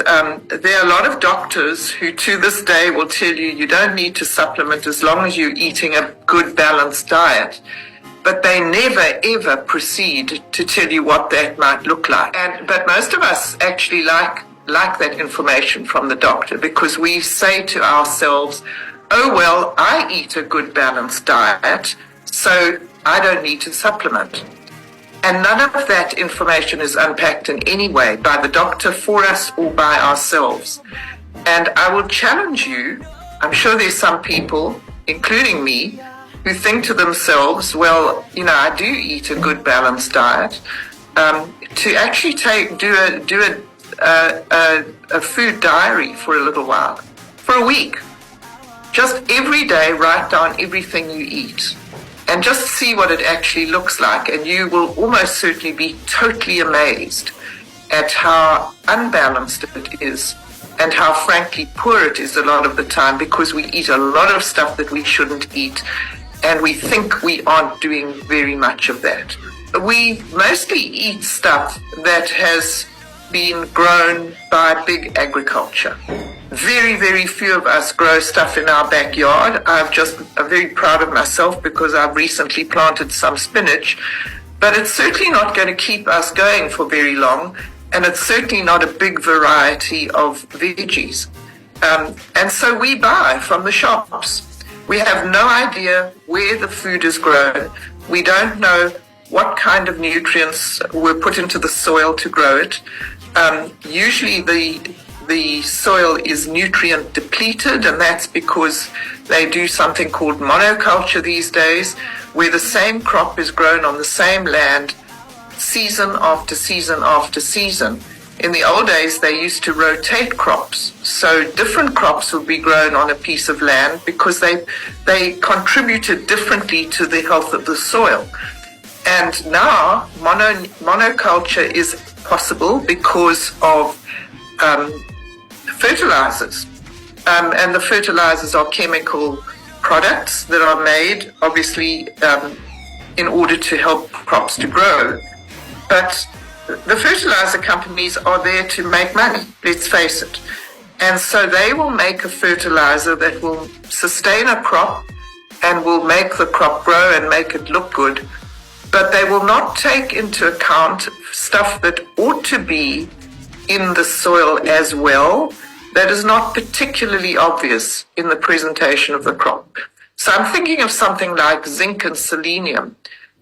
And there are a lot of doctors who to this day will tell you you don't need to supplement as long as you're eating a good balanced diet. But they never ever proceed to tell you what that might look like. But most of us actually like that information from the doctor, because we say to ourselves, oh, well, I eat a good balanced diet, so I don't need to supplement. And none of that information is unpacked in any way by the doctor, for us, or by ourselves. And I will challenge you, I'm sure there's some people, including me, who think to themselves, well, I do eat a good balanced diet, to actually do a food diary for a little while, for a week. Just every day write down everything you eat and just see what it actually looks like. And you will almost certainly be totally amazed at how unbalanced it is and how frankly poor it is a lot of the time, because we eat a lot of stuff that we shouldn't eat and we think we aren't doing very much of that. We mostly eat stuff that has been grown by big agriculture. Very, very few of us grow stuff in our backyard. I'm very proud of myself because I've recently planted some spinach, but it's certainly not going to keep us going for very long, and it's certainly not a big variety of veggies. And so we buy from the shops. We have no idea where the food is grown. We don't know what kind of nutrients were put into the soil to grow it. Usually the soil is nutrient depleted, and that's because they do something called monoculture these days, where the same crop is grown on the same land season after season after season. In the old days, they used to rotate crops, so different crops would be grown on a piece of land because they contributed differently to the health of the soil. And now monoculture is possible because of fertilizers. And the fertilizers are chemical products that are made, obviously, in order to help crops to grow. But the fertilizer companies are there to make money, let's face it. And so they will make a fertilizer that will sustain a crop and will make the crop grow and make it look good. But they will not take into account stuff that ought to be in the soil as well, that is not particularly obvious in the presentation of the crop. So I'm thinking of something like zinc and selenium.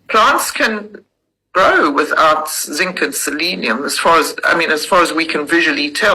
Plants can grow without zinc and selenium as far as we can visually tell.